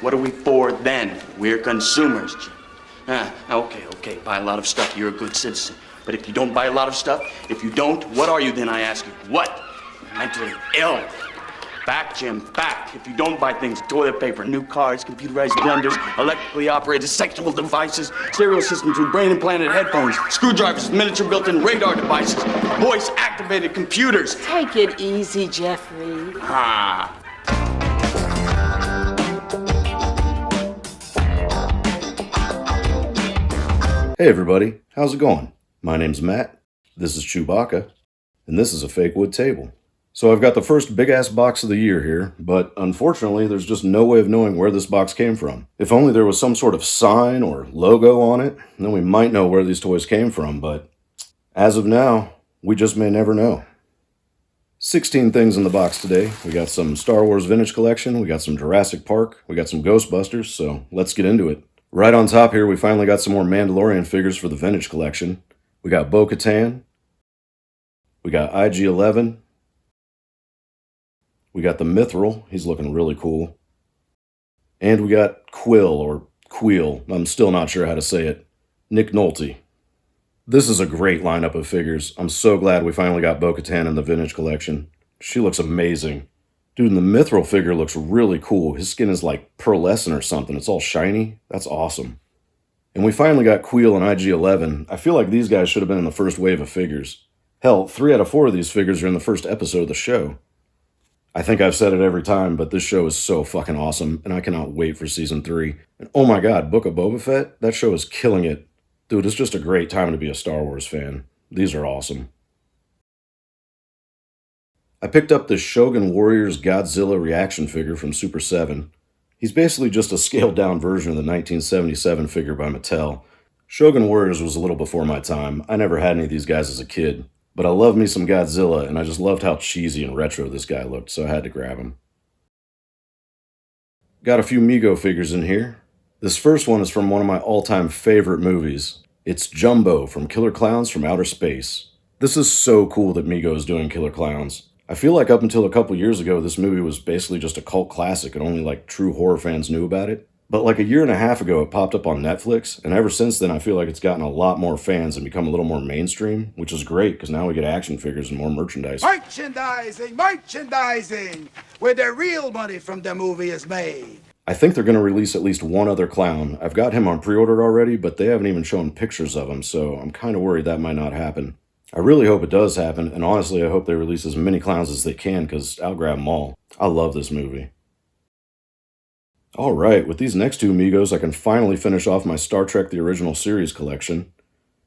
What are we for then? We're consumers, Jim. Okay, buy a lot of stuff, you're a good citizen. But if you don't buy a lot of stuff, if you don't, what are you then, I ask you? What? Mentally ill. Back, Jim, back. If you don't buy things, toilet paper, new cars, computerized blenders, electrically operated sexual devices, stereo systems with brain-implanted headphones, screwdrivers, miniature built-in radar devices, voice-activated computers. Take it easy, Jeffrey. Ah. Hey everybody, how's it going? My name's Matt, this is Chewbacca, and this is a Fake Wood Table. So I've got the first big-ass box of the year here, but unfortunately there's just no way of knowing where this box came from. If only there was some sort of sign or logo on it, then we might know where these toys came from, but as of now, we just may never know. 16 things in the box today. We got some Star Wars Vintage Collection, we got some Jurassic Park, we got some Ghostbusters, so let's get into it. Right on top here, we finally got some more Mandalorian figures for the Vintage Collection. We got Bo-Katan, we got IG-11, we got the Mithril, he's looking really cool, and we got Quill, or Queel, I'm still not sure how to say it, Nick Nolte. This is a great lineup of figures. I'm so glad we finally got Bo-Katan in the Vintage Collection. She looks amazing. Dude, and the Mithril figure looks really cool. His skin is like pearlescent or something. It's all shiny. That's awesome. And we finally got Queel and IG-11. I feel like these guys should have been in the first wave of figures. Hell, 3 out of 4 of these figures are in the first episode of the show. I think I've said it every time, but this show is so fucking awesome, and I cannot wait for Season 3. And oh my god, Book of Boba Fett? That show is killing it. Dude, it's just a great time to be a Star Wars fan. These are awesome. I picked up this Shogun Warriors Godzilla reaction figure from Super 7. He's basically just a scaled-down version of the 1977 figure by Mattel. Shogun Warriors was a little before my time. I never had any of these guys as a kid. But I love me some Godzilla, and I just loved how cheesy and retro this guy looked, so I had to grab him. Got a few Mego figures in here. This first one is from one of my all-time favorite movies. It's Jumbo from Killer Clowns from Outer Space. This is so cool that Mego is doing Killer Clowns. I feel like up until a couple years ago, this movie was basically just a cult classic and only like true horror fans knew about it. But like a year and a half ago, it popped up on Netflix, and ever since then, I feel like it's gotten a lot more fans and become a little more mainstream, which is great, because now we get action figures and more merchandise. Merchandising! Where the real money from the movie is made. I think they're going to release at least one other clown. I've got him on pre-order already, but they haven't even shown pictures of him, so I'm kind of worried that might not happen. I really hope it does happen, and honestly, I hope they release as many clowns as they can, because I'll grab them all. I love this movie. Alright, with these next 2 Megos, I can finally finish off my Star Trek The Original Series collection.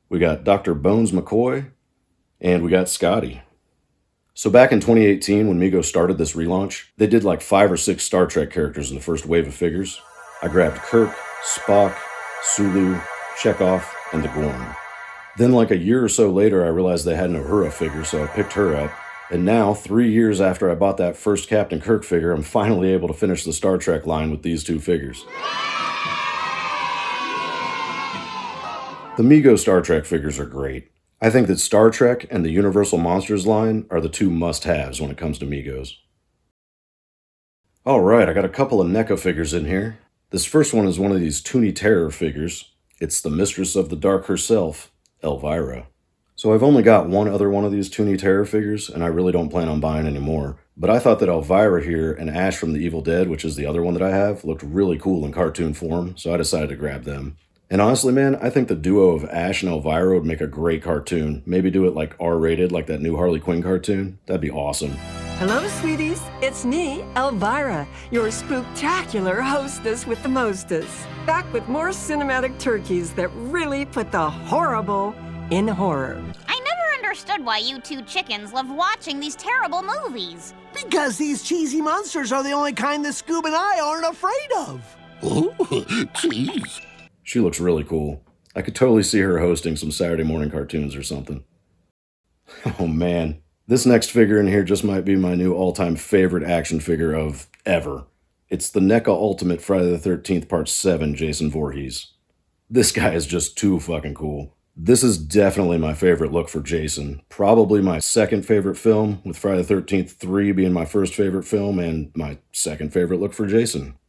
We got Dr. Bones McCoy, and we got Scotty. So back in 2018, when Mego started this relaunch, they did like 5 or 6 Star Trek characters in the first wave of figures. I grabbed Kirk, Spock, Sulu, Chekhov, and the Gorn. Then like a year or so later, I realized they had an Uhura figure, so I picked her up. And now, 3 years after I bought that first Captain Kirk figure, I'm finally able to finish the Star Trek line with these 2 figures. The Mego Star Trek figures are great. I think that Star Trek and the Universal Monsters line are the 2 must-haves when it comes to Megos. Alright, I got a couple of NECA figures in here. This first one is one of these Toony Terror figures. It's the Mistress of the Dark herself, Elvira. So I've only got one other one of these Toony Terror figures, and I really don't plan on buying any more. But I thought that Elvira here and Ash from The Evil Dead, which is the other one that I have, looked really cool in cartoon form, so I decided to grab them. And honestly, man, I think the duo of Ash and Elvira would make a great cartoon. Maybe do it like R-rated, like that new Harley Quinn cartoon. That'd be awesome. Hello, sweeties. It's me, Elvira, your spooktacular hostess with the mostest. Back with more cinematic turkeys that really put the horrible in horror. I never understood why you 2 chickens love watching these terrible movies. Because these cheesy monsters are the only kind that Scoob and I aren't afraid of. Oh, cheese. She looks really cool. I could totally see her hosting some Saturday morning cartoons or something. Oh man, this next figure in here just might be my new all-time favorite action figure of ever. It's the NECA Ultimate Friday the 13th Part 7 Jason Voorhees. This guy is just too fucking cool. This is definitely my favorite look for Jason. Probably my second favorite film, with Friday the 13th 3 being my first favorite film and my second favorite look for Jason.